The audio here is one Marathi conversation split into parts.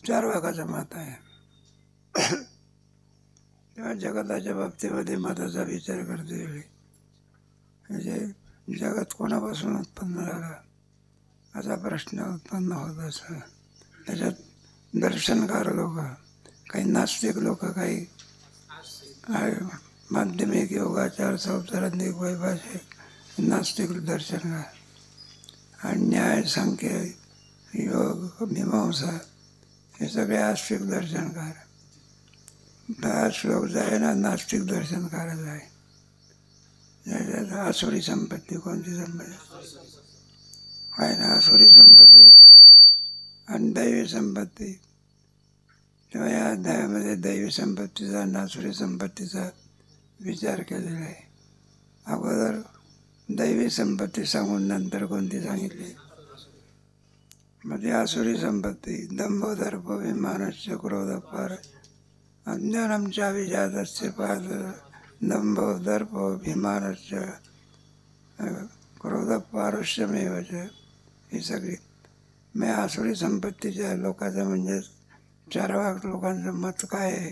चार्वाकाचं मत आहे. तेव्हा जगताच्या बाबतीमध्ये मताचा विचार करते वेळी म्हणजे जगत कोणापासून उत्पन्न झाला असा प्रश्न उत्पन्न होत असं. त्याच्यात दर्शनकार लोक, काही नास्तिक लोक, काही माध्यमिक योगाचार संसारात्मिक वैभाषिक नास्तिक दर्शनकार आणि न्याय सांख्य योग मीमांसा हे सगळे आस्तिक दर्शनकार. हा श्लोक जो आहे ना नास्तिक दर्शनकारच आहे. आसुरी संपत्ती, कोणती संपत्ती आहे ना, आसुरी संपत्ती आणि दैवी संपत्ती. तेव्हा या अध्यायामध्ये दैवी संपत्तीचा आणि आसुरी संपत्तीचा विचार केलेला आहे. अगोदर दैवी संपत्ती सांगून नंतर कोणती सांगितली. म्हणजे आसुरी संपत्ती दंभ दर्प विमानस्य क्रोधपार अज्ञानमच्या विजातस्य पाद दंभ दर्प विमानस्य क्रोधपारुष्यमेवच ही सगळी मी आसुरी संपत्तीच्या लोकांचं म्हणजे चार्वाक लोकांचं मत काय आहे.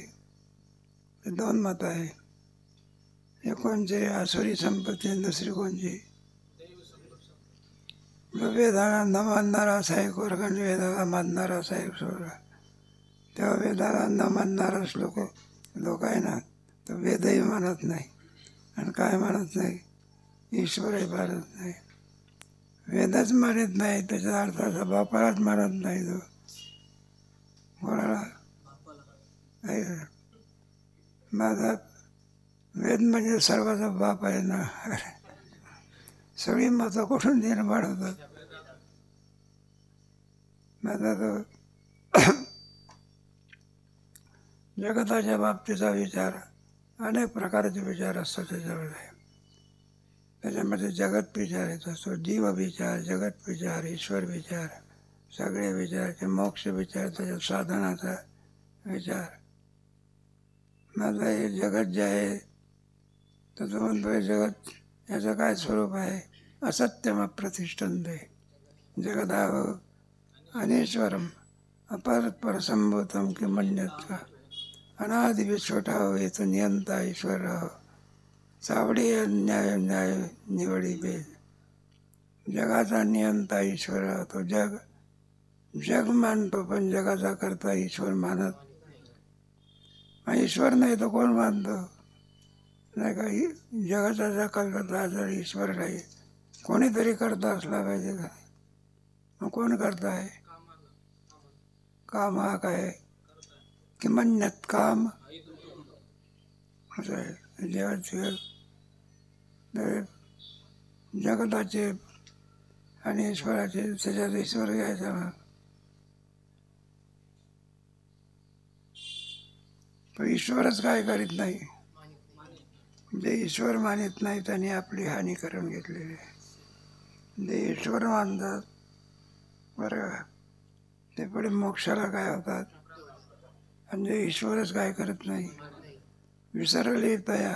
ते दोन मत आहे. एक कोणची आसुरी संपत्ती आणि दुसरी कोणची वेदाला न मानणारा असा एक वर्ग आणि वेदाला मानणारा असा एक वर्ग. तेव्हा वेदाला न मानणाराच लोक आहे ना, तो वेदही मानत नाही आणि काय मानत नाही, ईश्वरही मानत नाही. वेदच मानत नाही त्याच्या अर्थाचा बापालाच मानत नाही. तो कोणाला माझा वेद म्हणजे सर्वाचा बाप आहे ना. सगळी मतं कुठून निर्माण होतात. माझा तो जगताच्या बाबतीचा विचार अनेक प्रकारचे विचार असतात त्याच्यामध्ये. त्याच्यामध्ये जगत विचार येत असतो, जीव विचार, जगत विचार, ईश्वर विचार, सगळे विचार, मोक्ष विचार, त्याच्या साधनाचा विचार. माझं हे जगत जे आहे तर तो म्हणतोय जगत याचं काय स्वरूप आहे. असत्यम प्रतिष्ठन्ते जगदाव अनेश्वरम अपर संभूतम कि मन्यत का अनादि विश्वटाव येतो नियंता ईश्वर चावडी न्याय न्याय निवडी भेद. जगाचा नियंता ईश्वर तो जग मानतो पण जगाचा करता ईश्वर मानत. ईश्वर नाही तर कोण मानतो नाही का. जगाचा जर करता जर ईश्वर नाही कोणीतरी करता असला पाहिजे का. मग कोण करता आहे. काम हा काय किमन्यत काम असं आहे. जगताचे आणि ईश्वराचे त्याच्यात ईश्वर घ्यायचा. तो ईश्वरच काय करीत नाही. जे ईश्वर मानित नाही त्यांनी आपली हानी करून घेतलेली आहे. जे ईश्वर मानतात बरं ते पुढे मोक्षाला काय होतात. आणि जे ईश्वरच काय करत नाही विसरली तया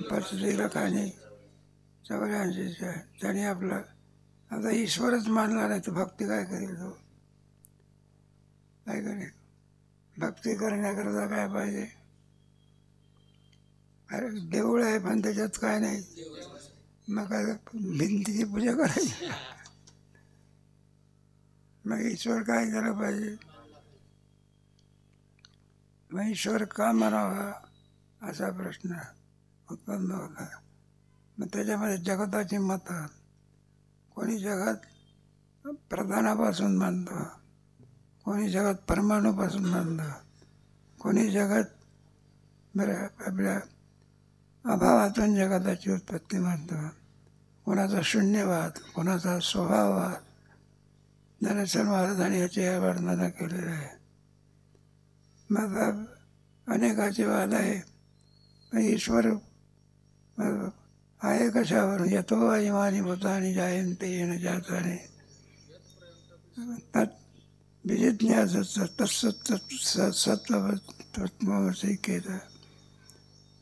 पचली रखाने सगळ्यांची त्याने आपलं आता ईश्वरच मानला नाही तर भक्ती काय करेल. तो काय करेल. भक्ती करण्याकरता काय पाहिजे. अरे देऊळ आहे पण त्याच्यात काय नाही. मग काय भिंतीची पूजा करायची. मग ईश्वर काय केलं पाहिजे. मग ईश्वर का म्हणावा असा प्रश्न उत्पन्न होता. मग त्याच्यामध्ये जगताची मतं कोणी जगात प्रधानापासून मानतं, कोणी जगात परमाणूपासून मानतं, कोणी जगात बरं आपल्या अभावातून जगताची उत्पत्ती मानतं, कोणाचा शून्यवाद, कोणाचा स्वभाववाद. ज्ञानेश्वर महाराजांनी याचे वर्णन केलेलं आहे. मग अनेकाचे वाद आहे. ईश्वर आहे कशावर. येतो इमानी भूतानी जायंते येणं जाताने तत् विजिज्ञास सत्वमसी केलं.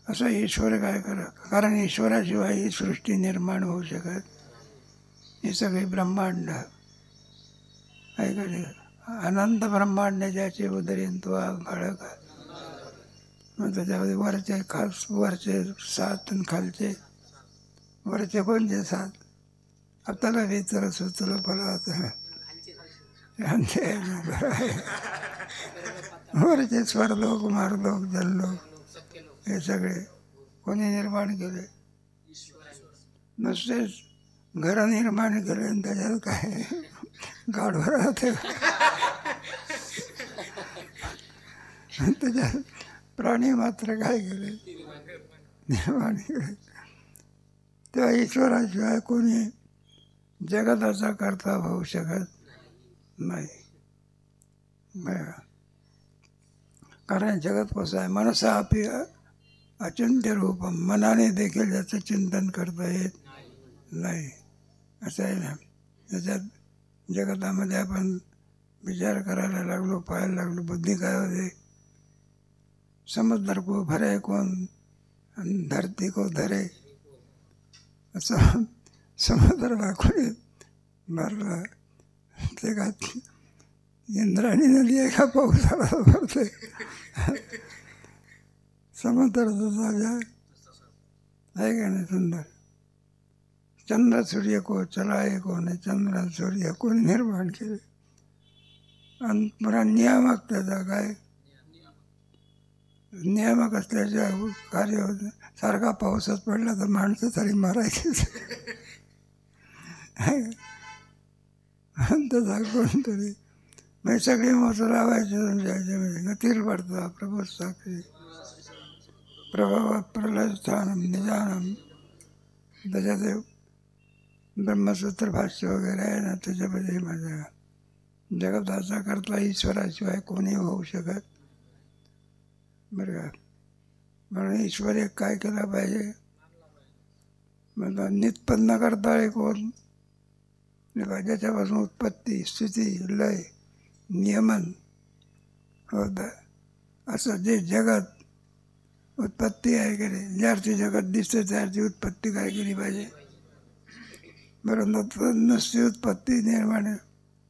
असं ईश्वर काय करत. कारण ईश्वराशिवाय ही सृष्टी निर्माण होऊ शकत. हे सगळे ब्रह्मांड आहे का नाही. अनंत ब्रह्मांड ज्याचे उदरीन तो बाळक. मग त्याच्यामध्ये वरचे खास वरचे 7 आणि खालचे वरचे कोणते 7? आपल्याला विचार सुचलं फळात वरचे स्वरलोक मारलोक जललोक हे सगळे कोणी निर्माण केले? नुसतेच घर निर्माण केले आणि त्याच्यात काय गाढवा राहते. त्याच्यात प्राणी मात्र काय केले? निर्माण केले. तेव्हा ईश्वराशिवाय कोणी जगताचा करता होऊ शकत नाही. कारण जगत कसं आहे, मनसा अपि अचिंत्य रूपम, मनाने देखील याचं चिंतन करता येत नाही असं आहे ना. त्याच्यात जगतामध्ये आपण विचार करायला लागलो, पाहायला लागलो, बुद्धी काय होते? समुद्र को भरे कौन, धरती को धरे. असं समुद्राला कोणी भरला ते का इंद्राणी नदी आहे का पावसाळा भरते? समुद्राचा जागा आहे का नाही सुंदर? चंद्र सूर्य को चलाए कोणी? चंद्र सूर्य कोणी निर्माण केले? आणि पुन्हा नियामक त्याचा काय? नियामक असल्याच्या कार्य होतं. सारखा पावसात पडला तर माणसं तरी मारायचीच. त्याचा कोणतरी मग सगळी मोठं लावायचे म्हणजे गतीर पडतो. प्रभू साक्षी प्रभाव प्रलयस्थानम निजानम. त्याच्यात ब्रह्मसूत्र भाष्य वगैरे आहे ना, त्याच्यामध्ये माझ्या जगताचा करता ईश्वराशिवाय कोणी होऊ शकत बरं का. म्हणून ईश्वर एक काय केलं पाहिजे? म्हणजे निष्पन्न करता एक कोण? ज्याच्यापासून उत्पत्ती स्थिती लय नियमन होतं. असं जे जगत उत्पत्ती आहे की नाही, ज्याची जगत दिसते त्याची उत्पत्ती काय केली पाहिजे? बरोबर नुसती उत्पत्ती निर्माण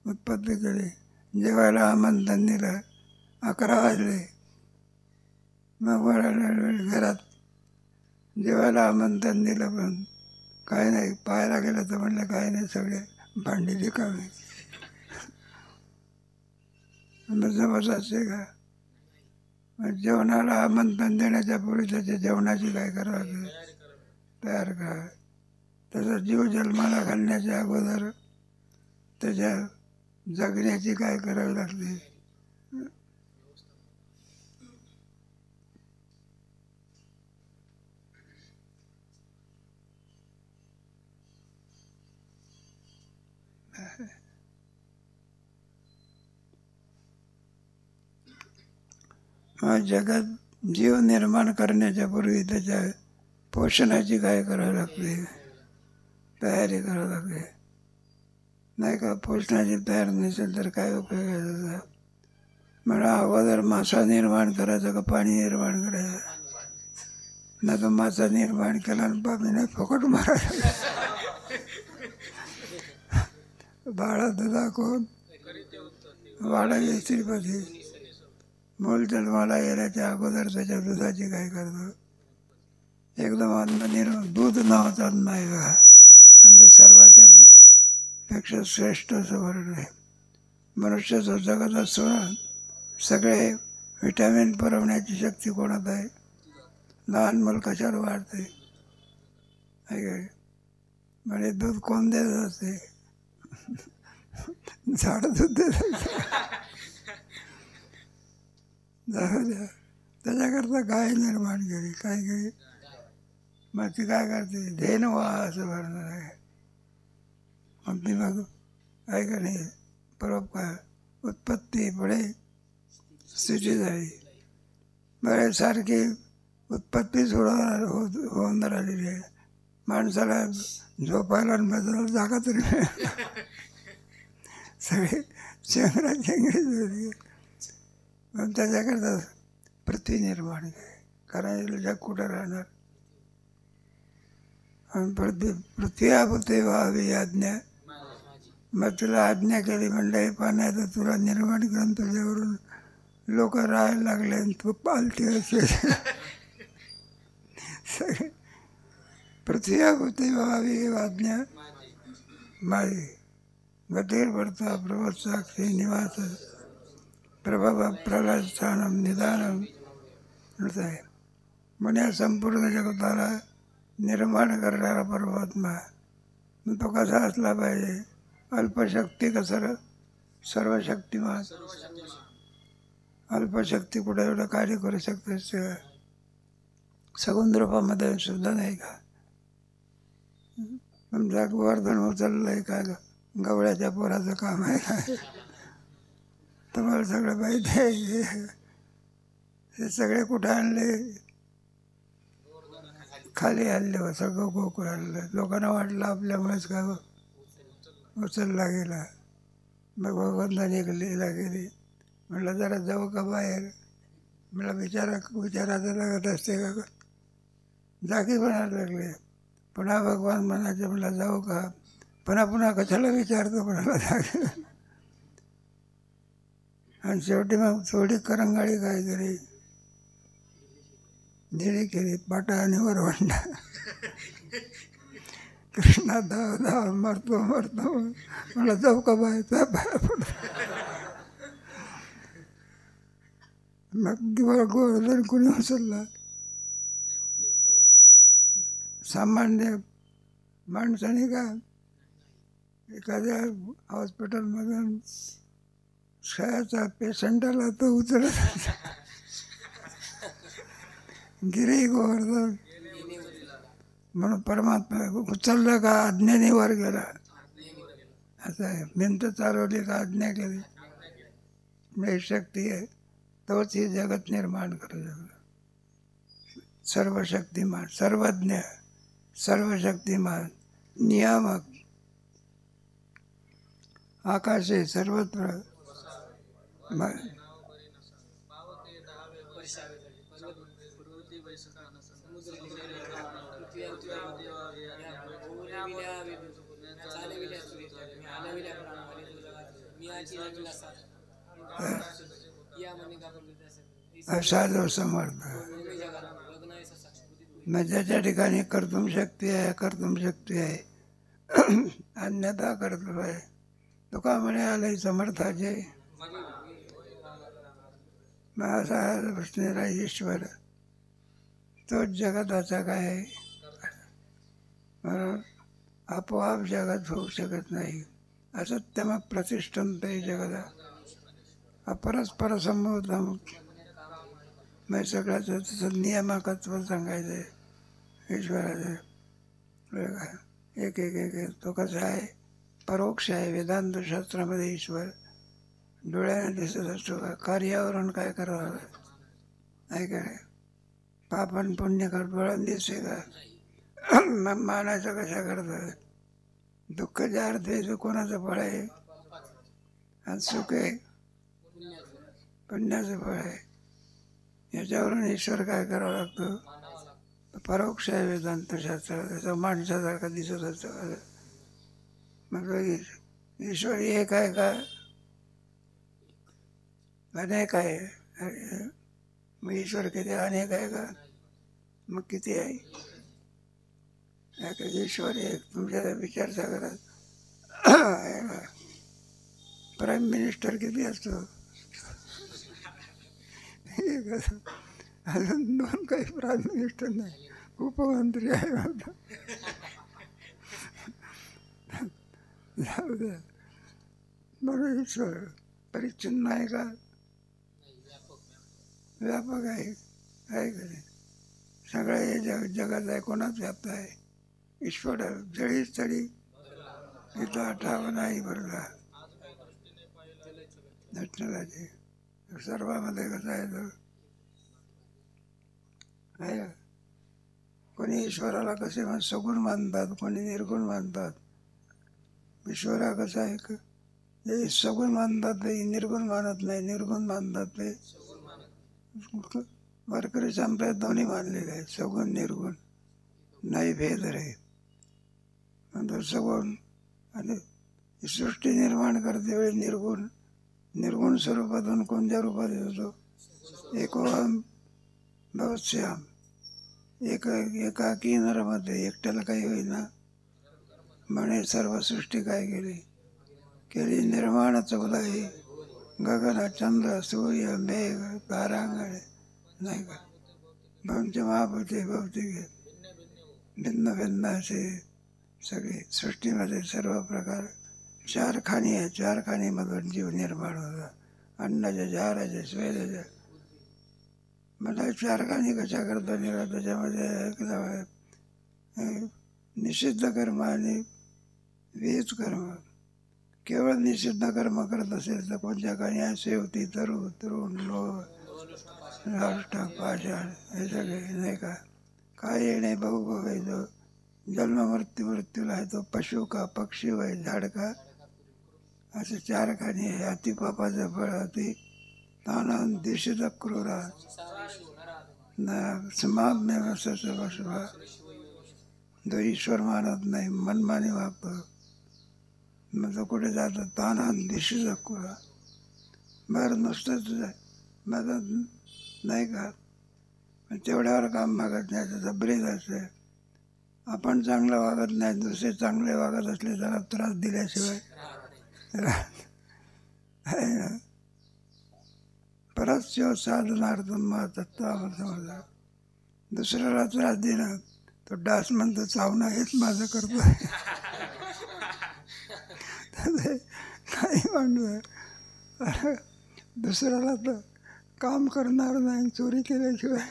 उत्पत्ती केली. जेवायला आमंत्रण दिलं, 11 वाजले, मग घरात जेवायला आमंत्रण दिलं पण काय नाही. पाहायला गेलं तर म्हणलं काय नाही, सगळे भांडी रिकामी. जमत असते का? जेवणाला आमंत्रण देण्याच्या पूर्वी त्याच्या जेवणाची काय करावं लागते? तयार करा. त्याचा जीव जन्माला घालण्याच्या अगोदर त्याच्या जगण्याची काय करावी लागते? जगात जीव निर्माण करण्याच्या पूर्वी त्याच्या पोषणाची काय करावी लागते? तयारी करावी लागते नाही का? पोषणाची तयारी नसेल तर काय उपयोग आहे त्याचा? मला अगोदर मासा निर्माण करायचा का पाणी निर्माण करायचं? नाही तर मासा निर्माण केला आणि पाणीने फुकट मारायला. बाळा दुधा कोण वाढावी श्रीपती. मूल जन्माला येण्याच्या अगोदर त्याच्या दुधाची काय करतो? एकदम अन्न निर्माण. दूध नावाचा अन्न आहे का? आणि ते सर्वाच्या पेक्षा श्रेष्ठ असं वर्णन आहे. मनुष्याचं जगत असताना सगळे व्हिटॅमिन पुरवण्याची शक्ती कोणात आहे? लहान मूल कशाला वाढते आहे काय? म्हणजे दूध कोण देत असते? झाड दूध देत त्याच्याकरता गाय निर्माण केली. काय केली? मग ती काय करते? धेन व्हा असं वर्णन आहे. मग ती मग आहे का नाही परोपकार उत्पत्ती पुढे स्थिती झाली. बरेच सारखी उत्पत्तीच होऊन राहिलेली आहे. माणसाला झोपायला आणि बसायला जागा तरी सगळे चेंगरा चेंगरी झाली. पण त्याच्याकरता पृथ्वी निर्माण केली. कारण जग कुठं राहणार? आणि पृथ्वी आपते व्हावी आज्ञा मग तुला आज्ञा केली, म्हणलं हे पाण्याचं तुला निर्माण करून तुझ्यावरून लोक राहायला लागले आणि तू पालती असे सगळे पृथ्वी होते व्हावी आज्ञा माझी. गतीर पडता प्रभत साक्षी निवास प्रभव प्रलय स्थानम निदानम आहे. म्हणजे संपूर्ण जगताला निर्माण करणारा परमात्मा. तो कसा असला पाहिजे? अल्पशक्ती कसं सर्वशक्तिमान. अल्पशक्ती कुठे एवढं कार्य करू शकते? सगुण रूपामध्ये सुद्धा नाही का? तुमचा गोवर्धन उचललंय का? गवळ्याच्या पोराचं काम आहे का? तुम्हाला सगळं माहिती आहे. हे सगळे कुठं आणले? खाली आणले. सगळं गोकुळ आणलं. लोकांना वाटलं आपल्यामुळेच का उचलला गेला. मग भगवंताने एक लीला गेली. म्हटलं जरा जाऊ का बाहेर? मला विचारायचं लागत असते का? जागी म्हणायला लागले. पुन्हा भगवान म्हणायचे, म्हटलं जाऊ का? पुन्हा कशाला विचारतो म्हणाला जागे. आणि शेवटी मग थोडी करंगाळी काय केली, दिली केली पाटा आणि वरवंडा. कृष्णा धाव धाव मरतो मला जाऊ का बायचा पाया पडतो. मग गोवर्धन कुणी उचलला? सामान्य माणसाने का एखाद्या हॉस्पिटलमधून क्षयाचा पेशंट आला तो उचलत गिरी गोवर्धन म्हणून परमात्मा उचललं का आज्ञेने वर गेला. असं आहे. भिंत चालवली का आज्ञा केली. मी शक्ती आहे, तोच ही जगत निर्माण करू शकतो. सर्वशक्तिमान, सर्वज्ञ, सर्वशक्तिमान, नियामक, आकाशे सर्वत्र असाधो समर्थ. मग ज्याच्या ठिकाणी कर्तुम शक्ती आहे, कर्तुम शक्ती आहे, अन्यथा कर्तव्य आहे. तो का म्हणे आलंय समर्थाचे. मग असा प्रश्न ईश्वर तोच जगताचा काय आहे. म्हणून आपोआप जगत होऊ शकत नाही. असत्यम प्रतिष्ठन्ते जगदा अपरस्पर संभूतम. मग सगळ्याचं तसं नियामकत्व सांगायचं आहे ईश्वराचं. एक एक एक तो कसा आहे? परोक्ष आहे. वेदांत शास्त्रामध्ये ईश्वर डोळ्याने दिसत असतो का? कार्यावरून काय करावं आहे का? पाप आणि पुण्य कर डोळ्याने दिसते का? मग मानायचं कशा करतात? दुःख जे अर्थ आहे कोणाचं फळ आहे? आणि सुख आहे पुण्याचं फळ आहे. याच्यावरून ईश्वर काय करावं लागतं? परोक्ष आहे वेदांत शास्त्र. त्याचा माणसासारखा दिसत असतो. मग ईश्वर एक आहे का? अनेक आहे. मग ईश्वर किती अनेक आहे का? मग किती आहे? ईश्वर एक. तुमच्या विचारसागरात प्राईम मिनिस्टर किती असतो? अजून दोन काही प्राईम मिनिस्टर नाही, उपमंत्री आहे माझा. जाऊ द्या. म्हणून ईश्वर परिच्छिन्न आहे का? व्यापक आहे. आहे का नाही? सगळं हे जगात आहे. कोणाच व्याप्त आहे? ईश्वर जळी स्थळी इथं आठावा नाही भरला. दर्शनाचे सर्वामध्ये कसं आहे तर आहे. कोणी ईश्वराला कसे सगुण मानतात, कोणी निर्गुण मानतात. ईश्वरा कसा आहे का? हे सगुण मानतात ते निर्गुण मानत नाही, निर्गुण मानतात ते वारकरी संप्रदाय दोन्ही मानलेले आहे. सगुण निर्गुण नाही भेद रे. म्हणजे सगुण आणि सृष्टी निर्माण करते वेळी निर्गुण स्वरूपातून कोणत्या रूपात येतो? एकोहम भवश्याम, एकाकी नरमध्ये एकट्याला काही होईना म्हणे सर्व सृष्टी काय केली निर्माण चौदाही गगन चंद्र सूर्य मेघ तारांगणे नाही का पंचमहाभूते भौतिक भिन्न भिन्न असे सगळे सृष्टीमध्ये सर्व प्रकार चार खाणी आहे. चार खाणीमधून जीव निर्माण होता. अन्नाचे जहाराचे स्वेदाचे मला चार खाणी कशा करता निघा त्याच्यामध्ये निषिद्ध कर्म आणि विहित कर्म. केवळ निषिद्ध कर्म करत असेल तर कोणत्या खाणी आहे? शेवटी तरुण लोह राष्ट्र पाषाण हे सगळे नाही का. काय येणे बहु जो जन्म मृत्यूला आहे तो पशु का पक्षी वय झाड का असे चार खाणी आहे. अति पापाचं फळ अति ताना दिशित क्रूरा समाप्य बसवा जो ईश्वर मानत नाही मनमानी वागतो मग तो कुठे जातो ताना दिशित क्रूरा. बरं नुसतंच मदत नाही का तेवढ्यावर काम मागत नाही त्याचं ब्रेद असते. आपण चांगलं वागत नाही दुसरे चांगले वागत असले त्याला त्रास दिल्याशिवाय परस्य साधनार्थम तत्वामर्थ. दुसऱ्याला त्रास देणं तो डास म्हणतो चावणं हेच माझं करतो आहे. काही म्हणतो दुसऱ्याला तर काम करणार नाही चोरी केल्याशिवाय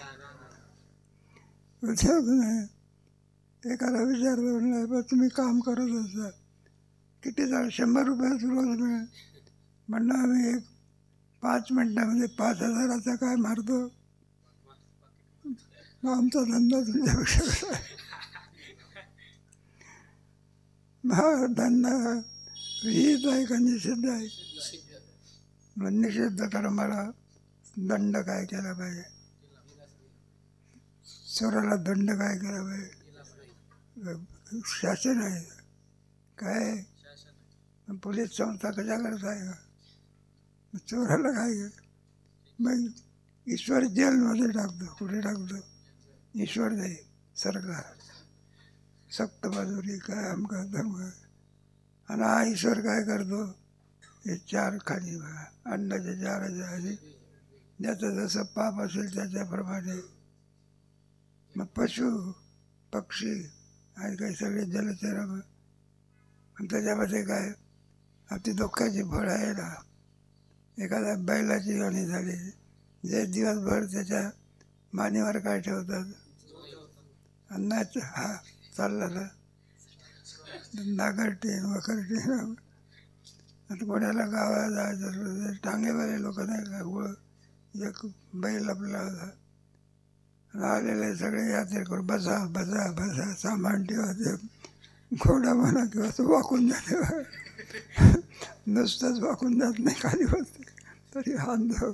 उद्योग नाही. एखादा विचारतो नाही पण तुम्ही काम करत असाल किती झालं 100 रुपयाचं रोज मिळेल म्हणणं आम्ही 5 मिनिटामध्ये 5,000चा काय मारतो. मग आमचा धंदा तुमच्यापेक्षा कसा आहे. मग धंदा विहित आहे का निषिद्ध आहे? मग निषिद्ध कर्माला दंड काय केला पाहिजे? चोराला दंड काय केला पाहिजे? शासन आहे काय? पोलीस संस्था कशा करत आहे का? चोराला काय मग ईश्वर जेलमध्ये टाकतो. कुठे टाकतो? ईश्वर नाही सरकार सक्त बाजूरी काय आमका धमका. आणि हा ईश्वर काय करतो? हे चार खाली बघा अंडाच्या चाराच्या आधी ज्याचं जसं पाप असेल त्याच्याप्रमाणे मग पशु पक्षी आणि काही सगळे जलचर त्याच्यामध्ये काय अति दुःखाची फळ आहे ना. एखाद्या बैलाची योनी झाली जे दिवसभर त्याच्या मानेवर काय ठेवतात अन्नाचं हा चालला ना नागरटीन वखरटीन. आता कोणाला गावाला जायचं असलं टांगेवाले लोक नाही का एक बैल आपला होता आलेले सगळे यात्रेकरू बसा बसा बसा सामान ठेवा ते घोडा म्हणा किंवा तो वाकून जाते नुसतंच वाकून जात नाही खाली बसते तरी हांधव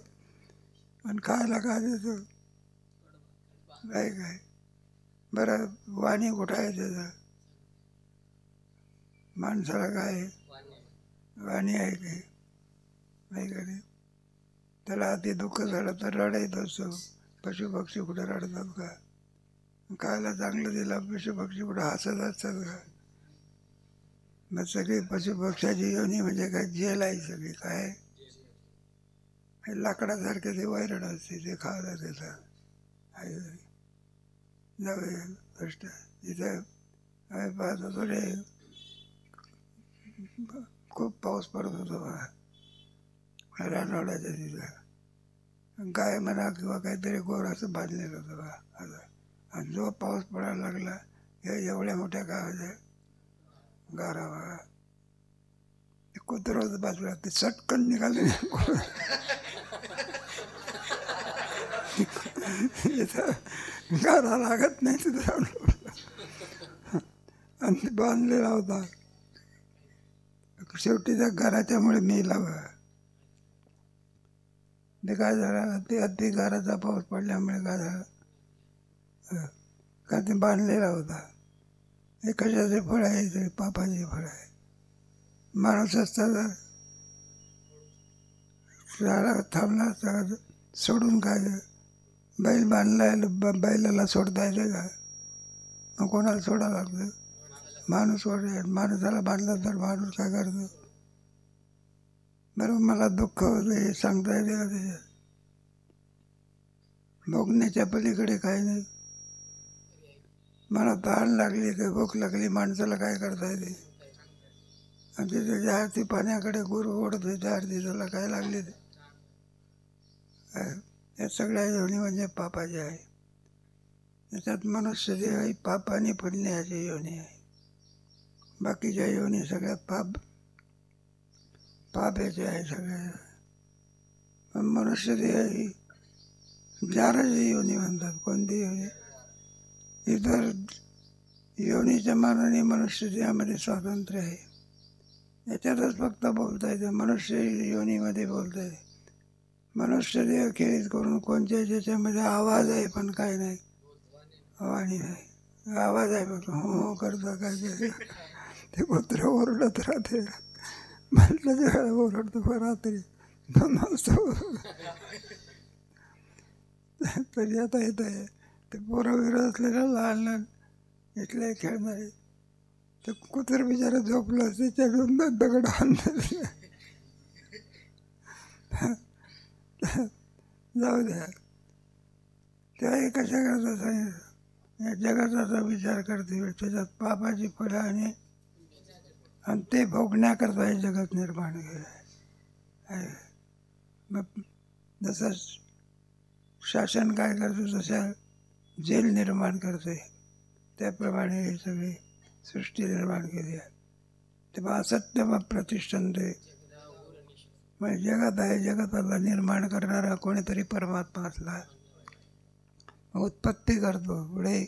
आणि खायला काय देतो काय बरं वाणी कुठं आहे त्याचं माणसाला काय वाणी आहे की नाही का नाही. त्याला अति दुःख झालं तर रडायत असतो. पशुपक्षी कुठे रडतात का? खायला चांगलं दिलं पशुपक्षी कुठं हसत असतात का? मग सगळी पशुपक्षाची योनी म्हणजे काय जेल आहे सगळी काय लाकडासारखे ते वैरण असते ते खायला देतात. जाऊया कष्ट तिथं आम्ही पाहतो थोडे खूप पाऊस पडत होतो बा रानवड्याच्या तिथं गाय म्हणा किंवा काहीतरी गोर असं बांधलेलं होतं बा असं. आणि जो पाऊस पडायला लागला हे एवढ्या मोठ्या गावाच्या गारा बघा कुत्रं बाजूला ते सटकन निघाले गारा लागत नाही तिथं आणि ते बांधलेला होता. शेवटी त्या घराच्यामुळे मेला बघा. ते काय झालं अति गाराचा पाऊस पडल्यामुळे काय झालं का ते बांधलेला होता. हे कशाचे फळ आहे ते पापाचे फळ आहे. माणूस असताना शाळा थांबला असता सोडून काय बैल बांधलाय, बैलाला सोडता येते का? मग कोणाला सोडावं लागतं? माणूस सोडे. माणसाला बांधलं तर माणूस काय करतो? बरोबर मला दुःख होतं हे सांगता येते का त्याच्यात? भोगण्याच्या पलीकडे काही नाही. मला तहान लागली तर भूक लागली, माणसाला काय करता येते? आणि ते त्याच्या आरती पाण्याकडे गुरु ओढतो त्या आरती त्याला काय लागले ते? या सगळ्या योनी म्हणजे पापाच्या आहे. त्याच्यात मनुष्य जे आहे पापाने पुण्याची योनी आहे. बाकीच्या योनी सगळ्या पाप याचे आहे सगळ्या. पण मनुष्य जे आहे जाराची योनी म्हणतात. कोणती योनी? इतर योनीच्या मानाने मनुष्य देहामध्ये स्वातंत्र्य आहे. याच्यातच फक्त बोलता येते. मनुष्य योनीमध्ये बोलता येते. मनुष्य देह खेळीत करून कोणत्या ज्याच्यामध्ये आवाज आहे पण काय नाही, वाणी नाही. आवाज आहे फक्त हो करता काय ते कुत्र ओरडत राहते. म्हटलं वेळा ओरडतो रात्री 2 वाजता. तरी आता येत आहे ते पोरं विरत असलेलं लहान लहान इथले खेळणारे ते कुत्र बिचारा झोपलं त्याच्यातून दगड आणलं. जाऊ द्या. तेव्हा कशा करता सांगितलं? या जगाचा विचार करते त्याच्यात पापाची फळं आणि ते भोगण्याकरता हे जगत निर्माण केलं आहे. मग जसं शासन काय करतो तशा जेल निर्माण करते त्याप्रमाणे ही सगळी सृष्टी निर्माण केली आहे. तेव्हा असत्य मग प्रतिष्ठानते म्हणजे जगात आहे. जगताला निर्माण करणारा कोणीतरी परमात्मा असला, उत्पत्ती करतो, पुढे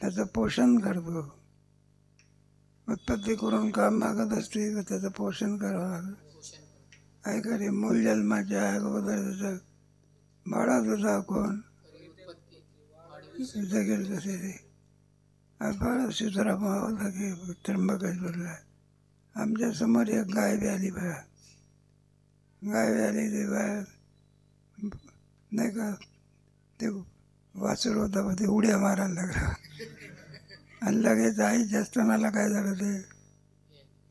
त्याचं पोषण करतो. उत्पत्ती करून काम मागत असते तर त्याचं पोषण करावं. ऐकले मूल जन्माच्या अगोदर त्याचं बाळाचं दाखवून जगेल तसे ते बाळा सीताराम होता की त्र्यंबकेश्वरला. आमच्या समोर एक गाय बी आली बघा. गाय बी आली ते बाहेर नाही का ते वासर होता मग ते उड्या मारायला लागला. आणि लगेच आईच्या असताना काय झालं ते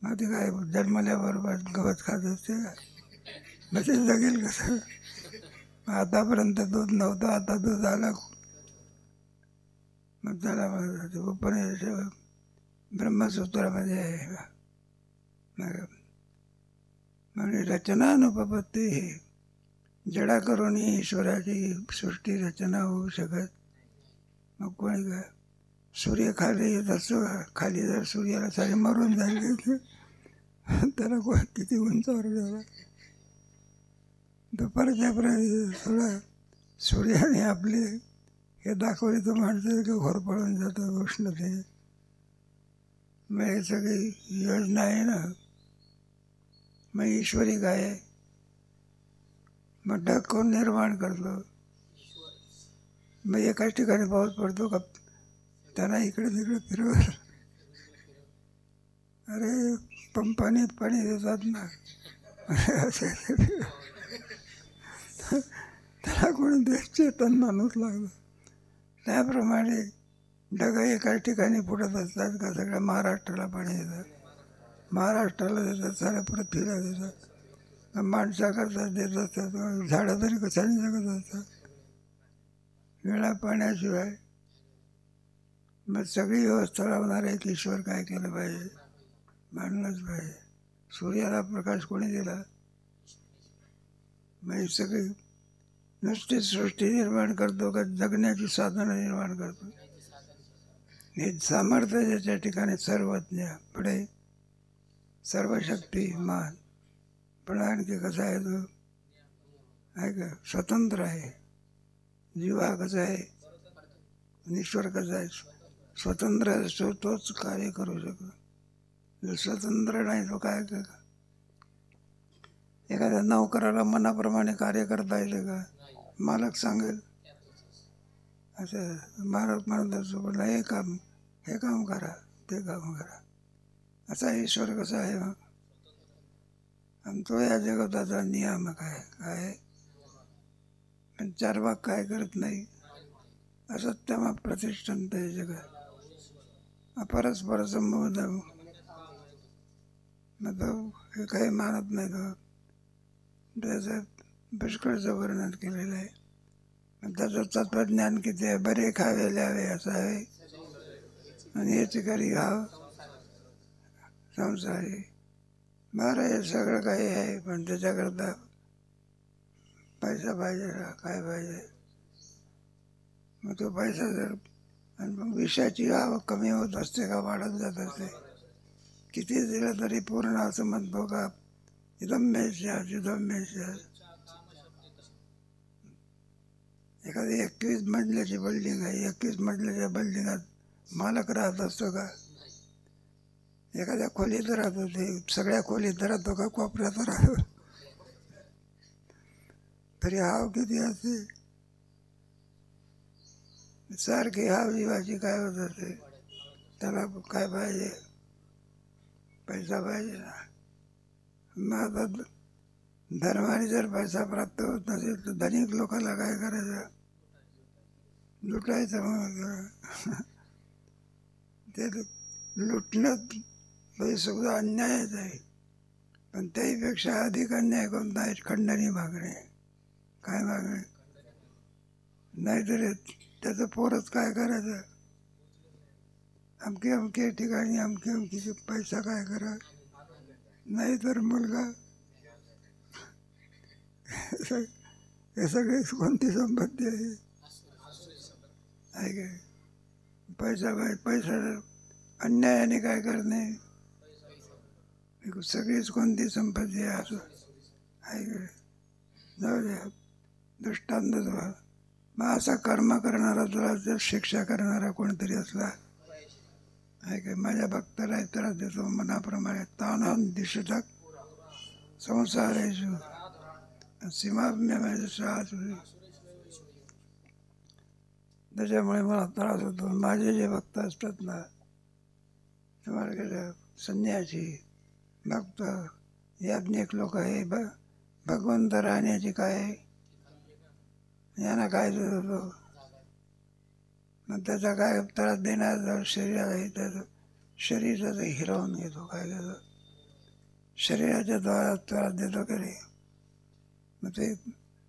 मग ते काय जन्मल्याबरोबर गवत खात असते का? मग ते जगेल कसं? आतापर्यंत दूध नव्हतं, आता दूध आलं. मग त्याला उपनिषद ब्रह्मसूत्रामध्ये आहे म्हणजे रचनानुपपत्ती ही जडा करून ईश्वराची सृष्टी रचना होऊ शकत. मग कोणी काय सूर्य खाली येत असतो, खाली जर सूर्याला सारे मरून जाईल त्याला किती उंचावर गेला. दुपारच्या थोडा सूर्याने आपले हे दाखवले तर माणसं की घोर पळून जातं उष्णते. मग हे सगळी योजना आहे ना. मग ईश्वरी काय आहे? मग ढग कोण निर्माण करतो? मग एकाच ठिकाणी पाऊस पडतो का? त्यांना इकडे तिकडे फिरवत. अरे पंपाने पाणी देतात ना. त्याला कोणी देश चेतन माणूस लागला. त्याप्रमाणे ढग एकाच ठिकाणी फुटत असतात का? सगळ्या महाराष्ट्राला पाणी देतात, महाराष्ट्राला देतात, साऱ्या पृथ्वीला देतात. माणसाकरता देत असतात. झाडं तरी कशाने जगत असतात? वेळा पाण्याशिवाय. मग सगळी व्यवस्था लावणार आहे की ईश्वर काय केलं पाहिजे? मानलंच पाहिजे. सूर्याला प्रकाश कोणी दिला? मग सगळी नुसती सृष्टी निर्माण करतो का जगण्याची साधनं निर्माण करतो? हे सामर्थ्य ज्याच्या ठिकाणी सर्वज्ञ, पुढे सर्वशक्तिमान, पण आणखी कसा आहे तो आहे का? स्वतंत्र आहे. जीवा कसा आहे? ईश्वर कसा आहे? स्वतंत्र असतो तोच कार्य करू शकतो. जर स्वतंत्र नाही तो काय का? एखाद्या नोकराला मनाप्रमाणे कार्य करता येते का? मालक सांगेल असं. मालक म्हणत असतो पण हे काम करा, ते काम करा. असा ईश्वर कसा आहे? आणि तो या जगताचा नियामक आहे. काय पण चार भाग काय करत नाही, असत्यमा प्रतिष्ठंत हे जगत अपरस्पर संबंध. मग तो हे काही मानत नाही. तो त्याचं पुष्कळचं वर्णन केलेलं आहे. मग त्याचं तत्वज्ञान किती आहे, बरे खावे ल्यावे असं आहे, आणि याची करी घाव संसारी. बरं हे सगळं काही आहे, पण त्याच्याकरता पैसा पाहिजे ना, काय पाहिजे. मग तो पैसा जर, आणि मग विषयाची आवक कमी होत असते का वाढत जात असते. किती दिलं तरी पूर्ण असं म्हणतो का, इदम्मेश. एखादी 21 मजल्याची बिल्डिंग आहे, 21 मजल्याच्या बिल्डिंगात मालक राहत असतो का, एखाद्या खोलीत राहतो, ते सगळ्या खोलीत राहतो का कोपऱ्यात राहतो, तरी हाव किती असते. सारखी हाव जीवाची काय होत असते. त्याला काय पाहिजे, पैसा पाहिजे ना. मग आता धर्माने जर पैसा प्राप्त होत नसेल तर धनिक लोकांना काय करायचं, लुटायचं. मग ते लुटणं हे सुद्धा अन्यायच आहे. पण त्याहीपेक्षा अधिक अन्याय कोणता आहे, खंडणी मागणे. काय मागणे, नाहीतर त्याचं पोरच काय करायचं, अमके अमके ठिकाणी अमके अमकी पैसा काय करा, नाहीतर मुलगा. हे सगळे कोणती संपत्ती आहे काय. पैसा पैसा अन्यायाने काय करणे, सगळीच कोणती संपत्ती आहे असं आहे. जाऊ द्या, दृष्टांत. मग असा कर्म करणारा, तुला जर शिक्षा करणारा कोणतरी असला आहे काय, माझ्या भक्ताला त्रास देतो मनाप्रमाणे, तानान दिशतक संसारेषु सीमाम्य. त्याच्यामुळे मला त्रास होतो. माझे जे भक्त असतात ना, तुम्हाला संन्यासी भक्त याज्ञिक लोक हे भगवंत राहण्याची काय, यांना काय होतो. मग त्याचा काय त्रास देणार शरीराला, त्याचं शरीराचं हिरावून घेतो. काय घेतो, शरीराच्या द्वारा त्रास देतो की रे. मग ते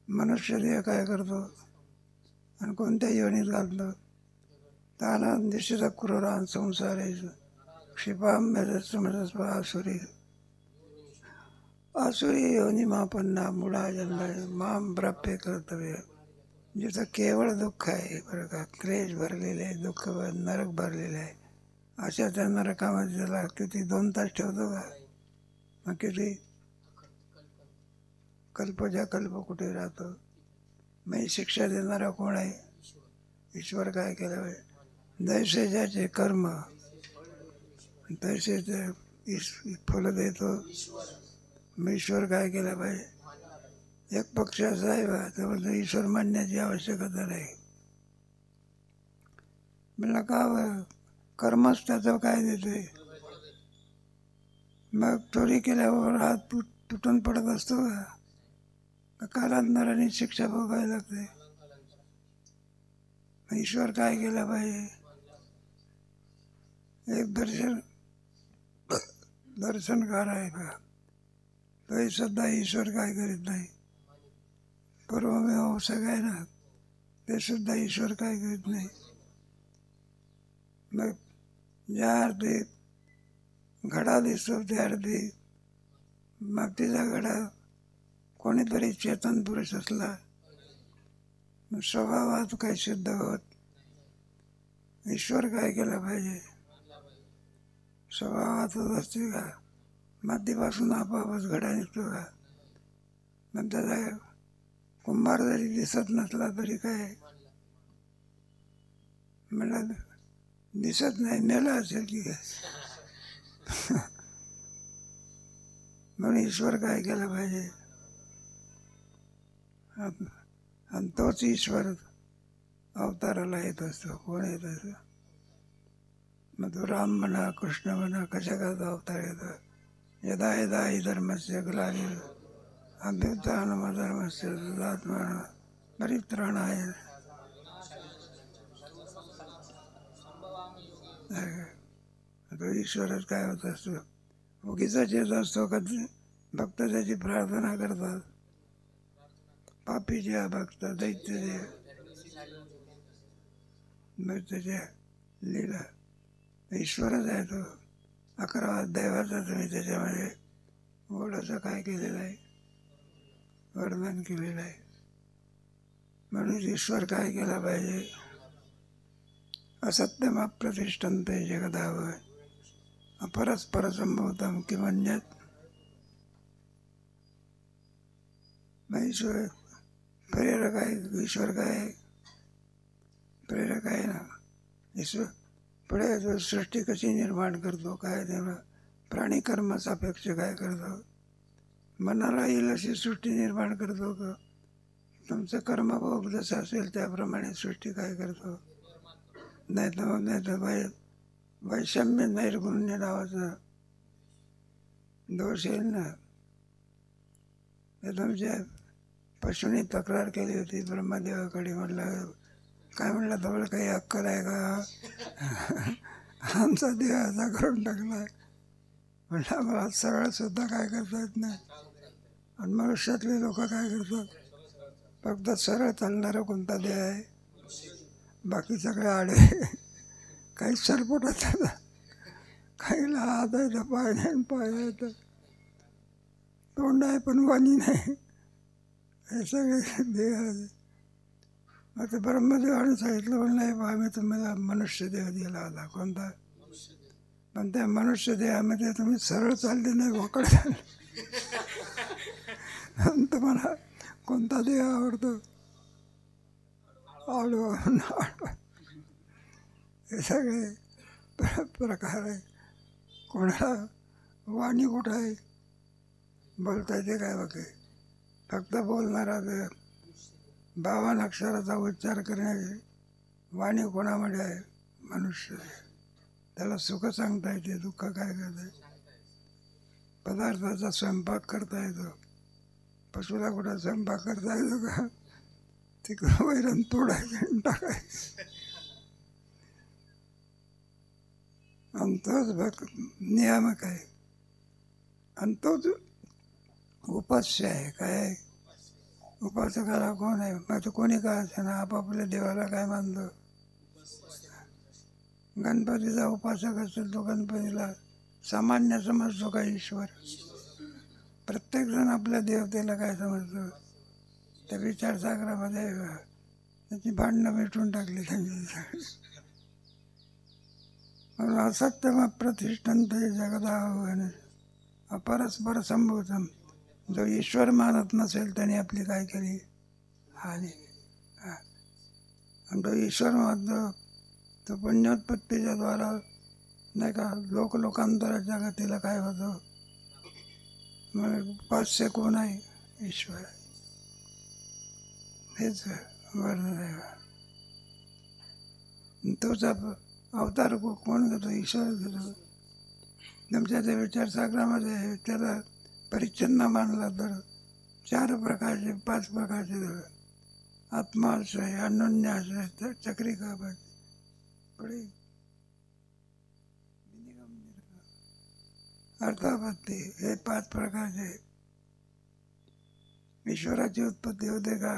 मनुष्य देह काय करतो आणि कोणत्या योनीत घालतो. ताना दिशेचा क्रूरान संसारायचं क्षिपाम आसुरी. आसुरी योनी मापन्ना मुळा जन्म माम प्राप्य कर्तव्य. जिथं केवळ दुःख आहे बरं का, क्लेश भरलेले आहे, दुःख नरक भरलेले आहे, अशा त्या नरकामध्ये त्याला किती 2 तास ठेवतो का. मग किती कल्पच्या कल्प कुठे राहतो. मग शिक्षा देणारा कोण आहे, ईश्वर. काय केलं पाहिजे, जैसे ज्याचे कर्म तैसे ते फल देतो. मग ईश्वर काय केलं पाहिजे. एक पक्ष असा आहे बा, त्यामुळे ईश्वर मानण्याची आवश्यकता नाही. मला का कर्मच त्याचं काय देते. मग चोरी केल्यावर हात तुटून पडत असतो का, कालांतराने शिक्षा भोगायला लागते. ईश्वर काय केलं पाहिजे. एक दर्शनकार आहे का, तोही सुद्धा ईश्वर काय करीत नाही. पूर्वमेव सगळे ना, ते सुद्धा ईश्वर काय करीत नाही. मग ज्या अर्थी घडा दिसतो त्या अर्थी मग तिचा घडा कोणीतरी चेतन पुरुष असला, स्वभावात काही सिद्ध होत. ईश्वर काय केलं पाहिजे, स्वभावातच असते का, मातीपासून आपापच घडा निघतो का. मग त्याचा कुंभार जरी दिसत नसला तरी काय, मला दिसत नाही, मेला असेल की काय. म्हणून ईश्वर काय केलं पाहिजे. आणि तोच ईश्वर अवताराला येत असतो. कोण येत असतो, मग तो राम म्हणा कृष्ण म्हणा, कशा करता अवतार येतो. यदा यदा हि धर्मस्य ग्लानिर् अभ्युत्थानमधर्मस्य तदात्मानं परित्राणाय. तो ईश्वरच काय होत असतो, उगीचाच येत असतो का भक्त त्याची प्रार्थना करतात. पापी जे भक्त दैत्य जे त्याच्या लीला ईश्वरच आहे तो. 11 अध्यायाचा तुम्ही त्याच्यामध्ये गोडाचं काय केलेलं आहे, वर्णन केलेलं आहे. म्हणून ईश्वर काय केला पाहिजे, असत्यम अप्रतिष्ठन्ते जगदाव अपरस्पर संभवतम किमन्यत्. ईश्वर प्रेरक आहे. ईश्वर काय प्रेरक आहे ना. ईश्वर पुढे जो सृष्टी कशी निर्माण करतो, काय तेव्हा प्राणी कर्म सापेक्ष काय करतो, मनाला येईल अशी सृष्टी निर्माण करतो का, तुमचं कर्मभोग जसं असेल त्याप्रमाणे सृष्टी काय करतो. नाही तर वैषम्य नैर्गुण्य नावाचा दोष येईल ना. तुमच्या पशुने तक्रार केली होती ब्रह्मदेवाकडे. म्हटलं काय म्हणलं, जवळ काही अक्कल आहे का, आमचा देह असा करून टाकला. म्हटलं आम्हाला सरळ सुद्धा काय करता येत नाही. आणि मनुष्यातले लोक काय करतात, फक्त सरळ चालणारा कोणता देह आहे, बाकी सगळे आडे. काही सरपोटात काहीला हात आहे तर पाय नाही, पाय आहे तर तोंड आहे पण वाणी नाही, हे सगळे देह आहे. मग ते ब्रह्मदेवाने सांगितलं, म्हणलं आम्ही तुम्हाला मनुष्य देह दिला होता. कोणता, पण त्या मनुष्य देहामध्ये तुम्ही सरळ चालले नाही, वाकड चालले. तुम्हाला कोणता देह आवडतो, आडवा. हे सगळे प्रकार आहे. कोणाला वाणी कुठं आहे, बोलता येते काय बाकी, फक्त बोलणारा 52 अक्षराचा उच्चार करण्याची वाणी कोणामध्ये आहे, मनुष्य. त्याला सुख सांगता येते, दुःख काय करता येते, पदार्थाचा स्वयंपाक करता येतो. पशुला कुठं स्वयंपाक करता येतो का, तिकडं वैरण तोडायचं आणि टाकायचं. आणि तोच नियामक आहे, आणि तोच उपास्य आहे. काय उपासकाला कोण आहे, मग तो कोणी का असे ना, आपापल्या देवाला काय मानतो. गणपतीचा उपासक असेल तो गणपतीला सामान्य समजतो का ईश्वर. प्रत्येक जण आपल्या देवतेला काय समजतो, त्या विचारसागरामध्ये त्याची भांडणं मिटून टाकली त्यांची. म्हणून असत्यम प्रतिष्ठन्ते जगदाव अपरस्पर संभूतम. जो ईश्वर मानत नसेल त्याने आपली काय केली, हानी. आणि तो ईश्वर मानतो तो पुण्योत्पत्तीच्या द्वारा नाही का लोकांतराच्या गतीला काय होतो. मग उपास्य कोण आहे, ईश्वर. हेच वर्णन आहे. तोच अवतार कोण घेतो, ईश्वर घेतो. तुमच्या त्या विचारसागरामध्ये त्याला परिच्छिन्न मानला तर 4 प्रकारचे 5 प्रकारचे आत्माश्रय, अनन्याश्रय, चक्रिका, पुढे अर्थापत्ती, हे 5 प्रकारचे. ईश्वराची उत्पत्ती होते का,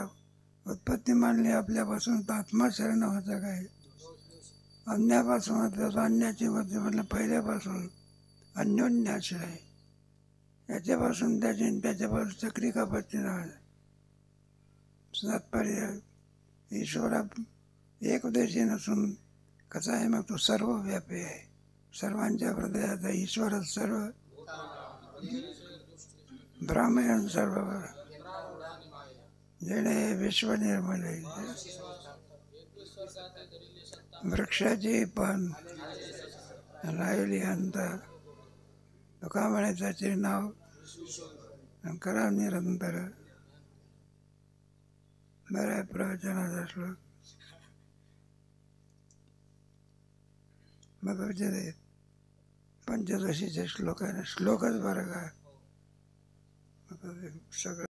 उत्पत्ती मानली आपल्यापासून तर आत्माश्रय नव्हता काय, अन्यापासून होतं. अन्याची होती म्हटलं पहिल्यापासून अन्योन्याश्रय, याच्यापासून त्याच्यापासून चक्रिकापत्ती नावाचं. तात्पर्य ईश्वरा एकदेशी नसून कसा आहे, मग तो सर्वव्यापी आहे. सर्वांच्या हृदयाचा ईश्वरच सर्व, ब्राह्मण सर्व, जेणे विश्व निर्मले. वृक्षाची पण राहिली अंत, तुका म्हणे त्याचे नाव करा निरंतर. बऱ्या प्रवचनाचा श्लोक. मग विचारे पंचदशीचे श्लोक आहे ना, श्लोकच बरं काय सगळं